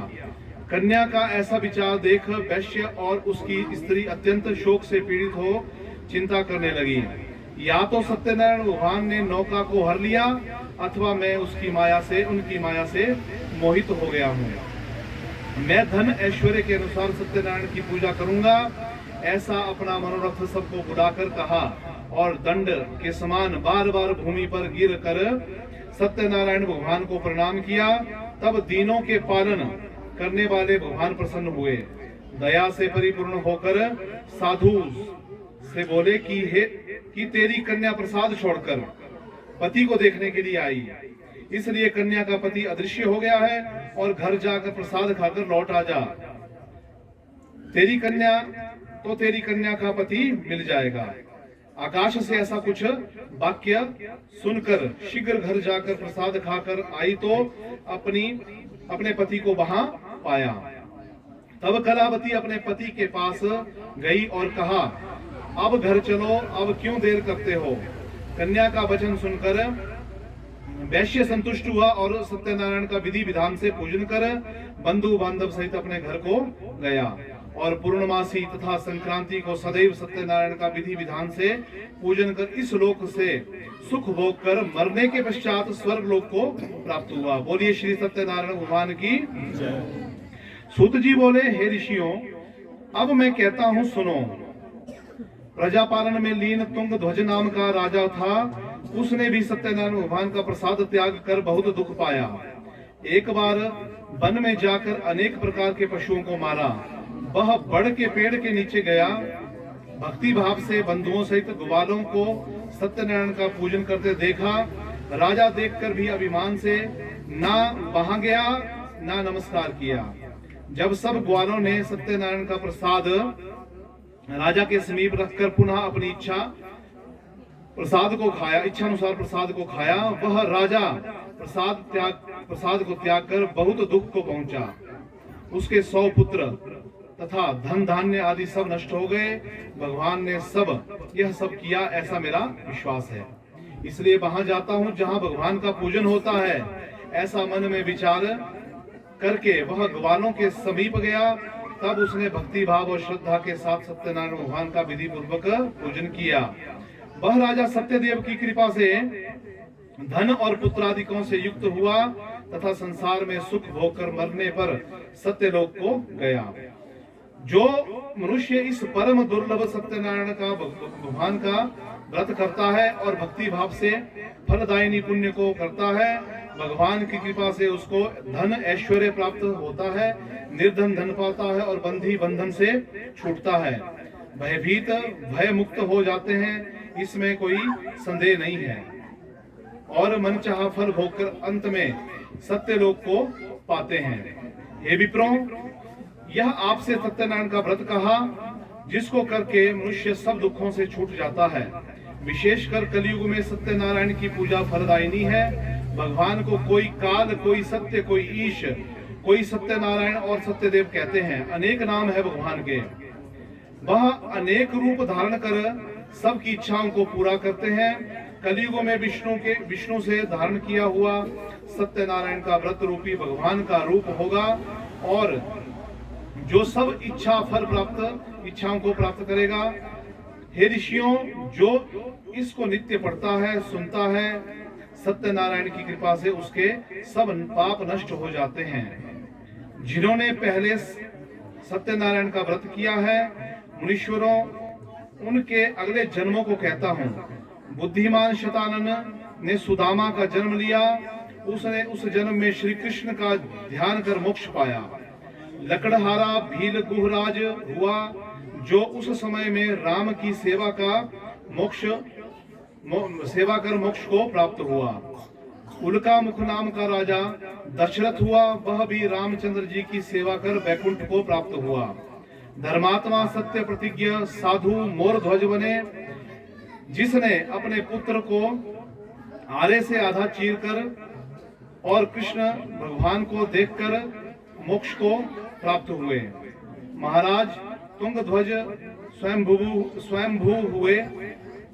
[SPEAKER 1] कन्या का ऐसा विचार देख वैश्य और उसकी स्त्री अत्यंत शोक से पीड़ित हो चिंता करने लगी। या तो सत्यनारायण भगवान ने नौका को हर लिया अथवा मैं उनकी माया से मोहित हो गया हूँ। मैं धन ऐश्वर्य के अनुसार सत्यनारायण की पूजा करूंगा, ऐसा अपना मनोरथ सबको बुलाकर कहा और दंड के समान बार बार भूमि पर गिर कर सत्यनारायण भगवान को प्रणाम किया। तब दीनों के पालन करने वाले भगवान प्रसन्न हुए। दया से परिपूर्ण होकर साधु से बोले कि तेरी कन्या प्रसाद छोड़कर पति को देखने के लिए आई, इसलिए कन्या का पति अदृश्य हो गया है और घर जाकर प्रसाद खाकर लौट आ जा। तेरी कन्या का पति मिल जाएगा। आकाश से ऐसा कुछ वाक्य सुनकर शीघ्र घर जाकर प्रसाद खाकर आई तो अपने पति को वहां पाया। तब कलावती अपने पति के पास गई और कहा, अब घर चलो, अब क्यों देर करते हो। कन्या का वचन सुनकर वैश्य संतुष्ट हुआ और सत्यनारायण का विधि विधान से पूजन कर बंधु बांधव सहित अपने घर को गया और पूर्णमासी तथा संक्रांति को सदैव सत्यनारायण का विधि विधान से पूजन कर इस लोक से सुख भोग कर मरने के पश्चात स्वर्ग लोक को प्राप्त हुआ। बोलिए श्री सत्यनारायण भगवान की जय। सूत जी बोले, हे ऋषियों, अब मैं कहता हूँ सुनो। प्रजापालन में लीन तुंग ध्वज नाम का राजा था। उसने भी सत्यनारायण भगवान का प्रसाद त्याग कर बहुत दुख पाया। एक बार वन में जाकर अनेक प्रकार के पशुओं को मारा। वह बड़ के पेड़ के नीचे गया। भक्ति भाव से बंधुओं सहित ग्वालों को सत्यनारायण का पूजन करते देखा। राजा देखकर भी अभिमान से ना वहां गया ना नमस्कार किया। जब सब ग्वालों ने सत्यनारायण का प्रसाद राजा के समीप रखकर पुनः अपनी इच्छानुसार प्रसाद को खाया, वह राजा प्रसाद को त्याग कर बहुत दुख को पहुंचा। उसके 100 पुत्र तथा धन धान्य आदि सब नष्ट हो गए। भगवान ने यह सब किया, ऐसा मेरा विश्वास है। इसलिए वहां जाता हूं जहां भगवान का पूजन होता है। ऐसा मन में विचार करके वह ग्वालों के समीप गया। तब उसने भक्ति भाव और श्रद्धा के साथ सत्यनारायण भगवान का विधि पूर्वक पूजन किया। वह राजा सत्यदेव की कृपा से धन और पुत्रादिकों से युक्त हुआ तथा संसार में सुख भोग कर मरने पर सत्यलोक को गया। जो मनुष्य इस परम दुर्लभ सत्यनारायण का भगवान का व्रत करता है और भक्ति भाव से फलदायिनी पुण्य को करता है, भगवान की कृपा से उसको धन ऐश्वर्य प्राप्त होता है, निर्धन धन पाता है और बंधी बंधन से छूटता है। भयभीत भय मुक्त हो जाते हैं, इसमें कोई संदेह नहीं है। और मनचाहा फल भोगकर अंत में सत्यलोक को पाते हैं। हे विप्रों, यह आपसे सत्यनारायण का व्रत कहा, जिसको करके मनुष्य सब दुखों से छूट जाता है। विशेषकर कलयुग में सत्यनारायण की पूजा फलदायिनी है। भगवान को कोई काल, कोई सत्य, कोई ईश, कोई सत्यनारायण और सत्यदेव कहते हैं। अनेक नाम है भगवान के। वह अनेक रूप धारण कर सबकी इच्छाओं को पूरा करते हैं। कलयुग में विष्णु से धारण किया हुआ सत्यनारायण का व्रत रूपी भगवान का रूप होगा और जो सब इच्छाओं को प्राप्त करेगा। हे ऋषियों, जो इसको नित्य पढ़ता है, सुनता है, सत्यनारायण की कृपा से उसके सब पाप नष्ट हो जाते हैं। जिन्होंने पहले सत्यनारायण का व्रत किया है, मुनीश्वरों, उनके अगले जन्मों को कहता हूँ। बुद्धिमान शतानन ने सुदामा का जन्म लिया। उसने उस जन्म में श्री कृष्ण का ध्यान कर मोक्ष पाया। लकड़हारा भील गुहराज हुआ, जो उस समय में राम की सेवा कर मोक्ष को प्राप्त हुआ। उल्का मुख नाम का राजा दशरथ हुआ, वह भी रामचंद्र जी की सेवा कर वैकुंठ को प्राप्त हुआ। धर्मात्मा सत्य प्रतिज्ञ साधु मोर ध्वज बने, जिसने अपने पुत्र को आरे से आधा चीरकर और कृष्ण भगवान को देखकर मोक्ष को प्राप्त हुए। महाराज तुंग ध्वज स्वयंभू हुए,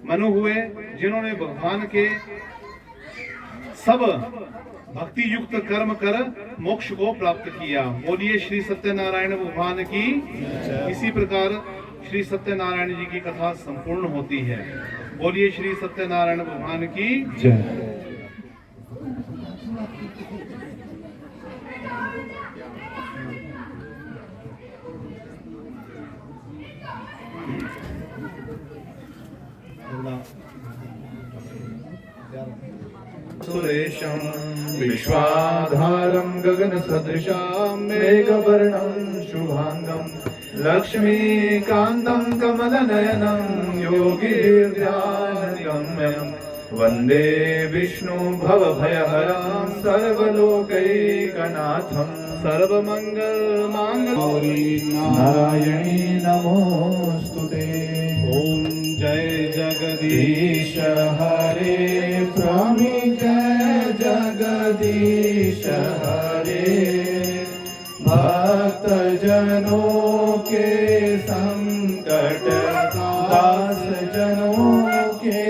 [SPEAKER 1] मनु हुए, जिन्होंने भगवान के सब भक्ति युक्त कर्म कर मोक्ष को प्राप्त किया। बोलिए श्री सत्यनारायण भगवान की। इसी प्रकार श्री सत्यनारायण जी की कथा संपूर्ण होती है। बोलिए श्री सत्यनारायण भगवान की जय।
[SPEAKER 4] सुरेशं विश्वाधारं गगनसदृशां मेघवर्णं शुभांगं लक्ष्मीकान्तं कमलनयनं योगिर्ध्यानगम्यं वन्दे विष्णु भवभयहरं सर्वलोकैकनाथं सर्वमङ्गलमाङ्गल्ये नारायणी नमोस्तुते।
[SPEAKER 1] ओम जय
[SPEAKER 4] जगदीश हरे स्वामी जय जगदीश हरे भक्त जनों के संकट दास जनों के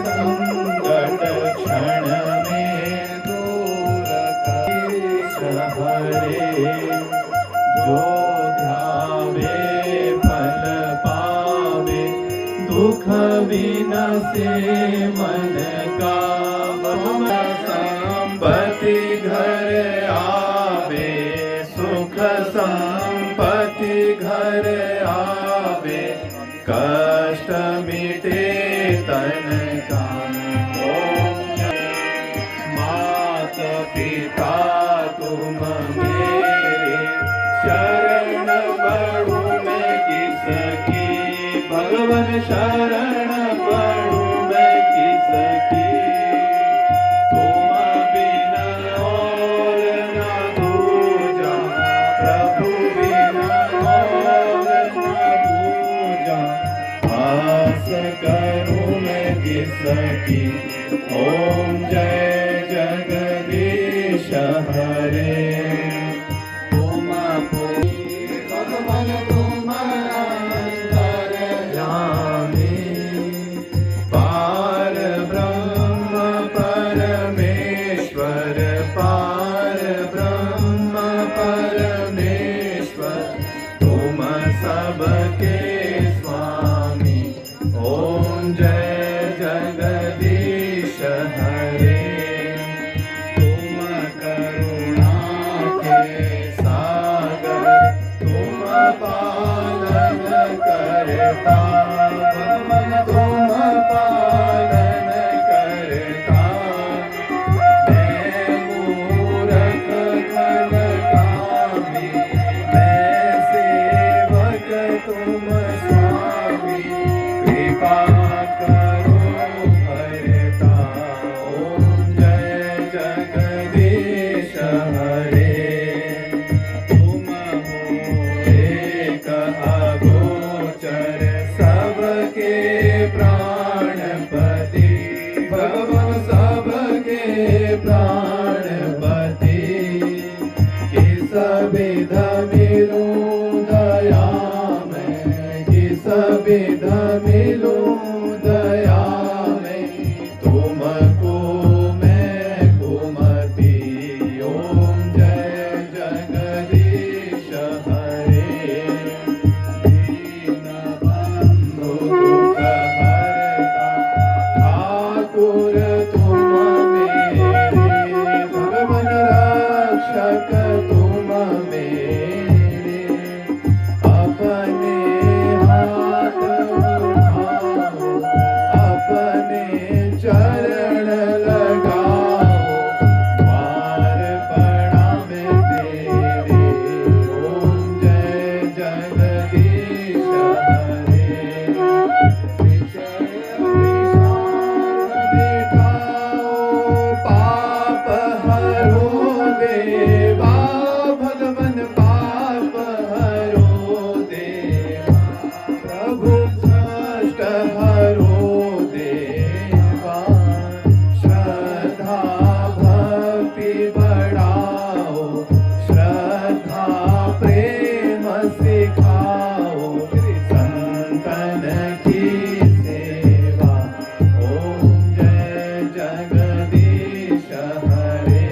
[SPEAKER 4] संकट क्षण में दूर करे हरे। जो ध्यावे फल पावे दुख विनसे मन का। संपत्ति घर आवे सुख संपत्ति घर आवे कष्ट मिटे तन का। मात पिता तुम मेरे शरण पड़ू मैं किसकी। भगवन शरण पड़ू मैं किसकी। तुम बिना और ना दूजा प्रभु बिना और ना दूजा। आस करूं मैं किसकी। ओम जय जगदीश हरे। तुम भगवान तुम अंतर्यामी पार ब्रह्म परमेश्वर। पार ब्रह्म परमेश्वर तुम सबके स्वामी। ओम जय जगदीश हरे। तुम करुणा के सागर तुम पालन करता। भगवान तुम पालन करता। मैं मूरख खल कामी मैं सेवक तुम स्वामी। कृपा करो हरता। ओम जय जगदीश हरे। तुम हो एक अगोचर सबके प्राणपति। भगवान सबके प्राणपति। किस विध मिलूं दया में किस विध मिलूं दया में। तुमको मैं कुमति। ओम जय जगदीश हरे। दीन बंधु दुख हरता ठाकुर तुम मेरे। भगवान रक्षक तुम मेरे। अपने हाथ उठाओ अपने चरण लगाओ। द्वार पड़ा मैं तेरे। ओम जय जगदीश हरे। विषय विचार मिटाओ पाप हरो देवा। भगवन पाप हरो देवा। प्रभु कष्ट हरो देवा। श्रद्धा भक्ति बढ़ाओ श्रद्धा प्रेम सिखाओ। संतन की सेवा। ओम जय जगदीश हरे।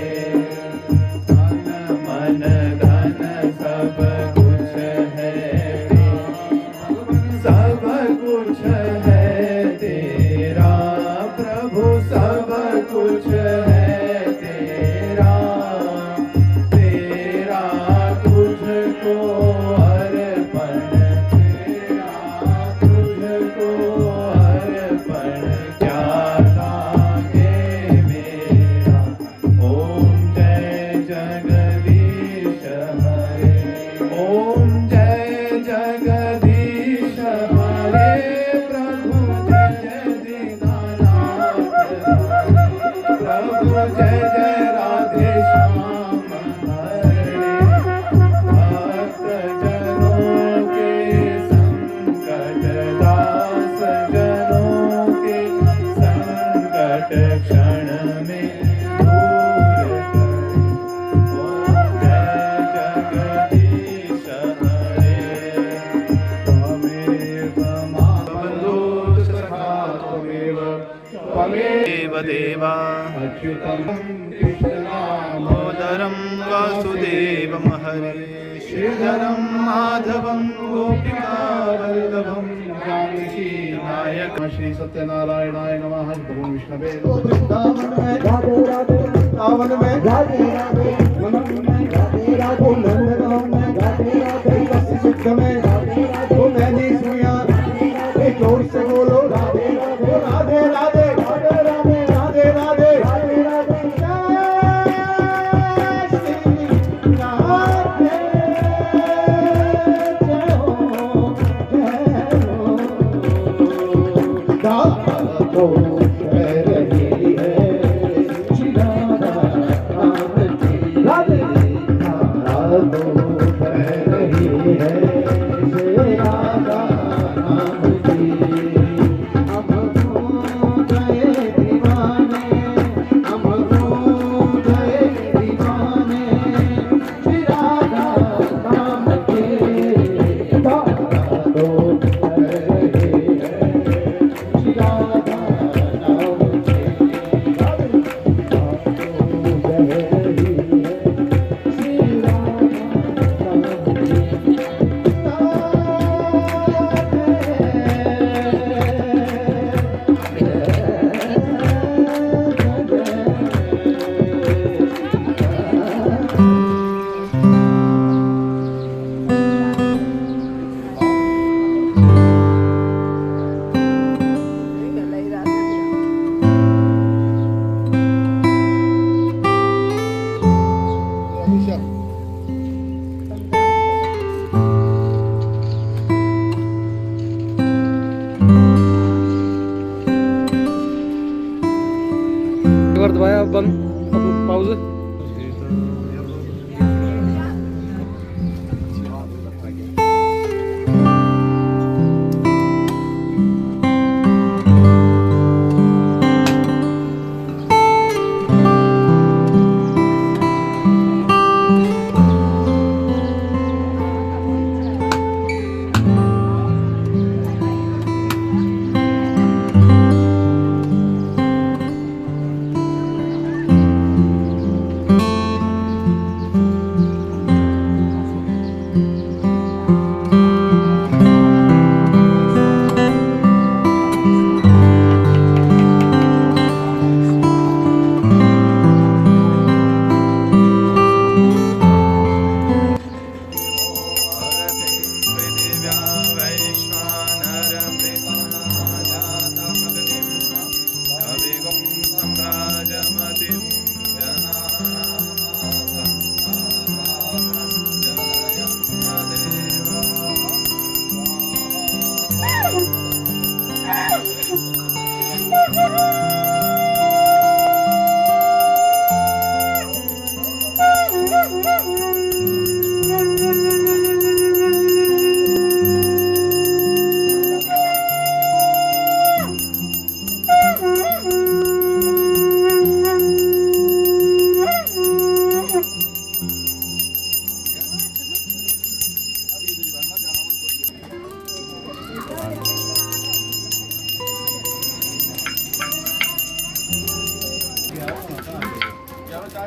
[SPEAKER 4] तन मन धन सब कुछ है सब कुछ है तेरा। प्रभु सब कुछ है तेरा। तेरा तुझको अर्पण। तेरा तुझको अर्पण। क्या लागे मेरा। ओम जय जगदीश हरे। ओम जय जगदीश हरे। प्रभु जय दीनानाथ। प्रभु जय जय राधे श्याम हरे। भक्त जनों के संकट दास जनों के संकट क्षण में दूर करे। ओम जय जगदीश हरे।
[SPEAKER 2] देवदेवा
[SPEAKER 4] अच्युतं कृष्णदामोदरं
[SPEAKER 2] दामोदरं वासुदेवं हरे श्रीधरं माधवं गोपिकावल्लभं
[SPEAKER 4] जानकी
[SPEAKER 2] नायक
[SPEAKER 1] श्री सत्यनारायणाय नमः। भगवान विष्णवे
[SPEAKER 5] वृंदावन में राधे राधे, वृंदावन में राधे राधे, वनम में राधे राधे, नंदगांव में राधे राधे, काशी सिद्ध में राधे राधे, तो मैंने सुनिया एक जोर से बोलो राधे राधे, राधे राधे, राधे राधे, राधे राधे, राधे राधे, जय श्री राधे, जय हो, राधा तो कह रही है श्री राधा राम की, राधे राधा तो कह रही है श्री राधा राम की। हम हो गए दीवाने, हम हो गए दीवाने श्री राधा राम की, राधा तो कह रही है श्री राधा राम की, राधा तो कह रही है श्री राधा राम
[SPEAKER 6] वर दबाया बंद पाउज
[SPEAKER 2] पृथिव्या वैश्वानरमृत्युजातमग्निं अभिगं सम्राजमतिं जनयं देवा।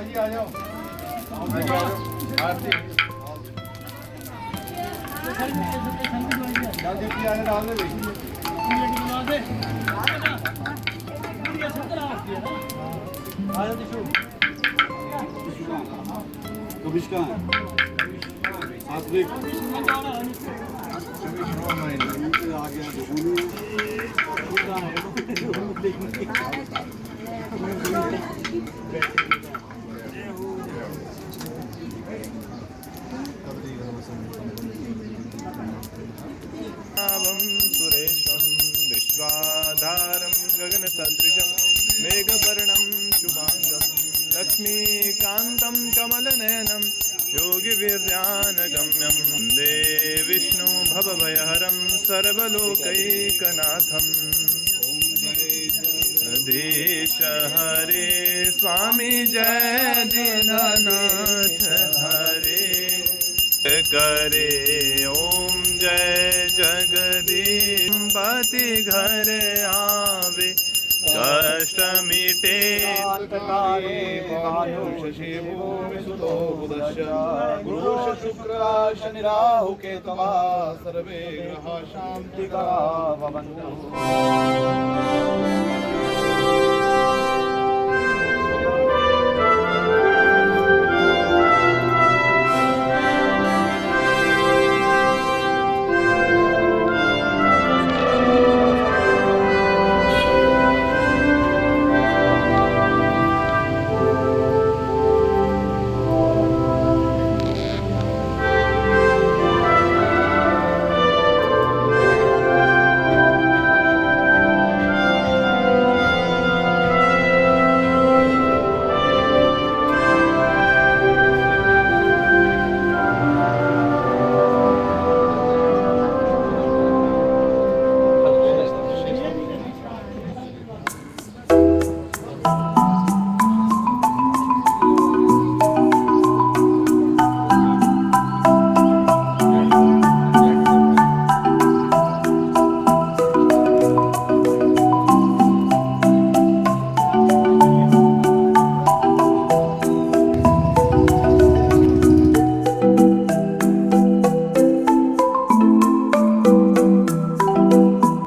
[SPEAKER 1] जी आ जाओ आरती जल्दी आगे डाल दे
[SPEAKER 2] नामं सुरेशं विश्वाधारं गगनसदृशं मेघवर्णं शुभांगं लक्ष्मीकान्तं कमलनयनं योगिवीर्यानगम्यं वन्दे विष्णु भवभयहरं सर्वलोकैकनाथम्। धीश हरे स्वामी जय दीनानाथ हरे करे ओम जय जगदीश पति घर आवे कष्ट मिटे
[SPEAKER 3] काले
[SPEAKER 1] भानु शशि भूमि सुतो बुधश्च गुरुश शुक्र शनि राहु केतवा सर्वे ग्रहा शांतिका भवन्तु।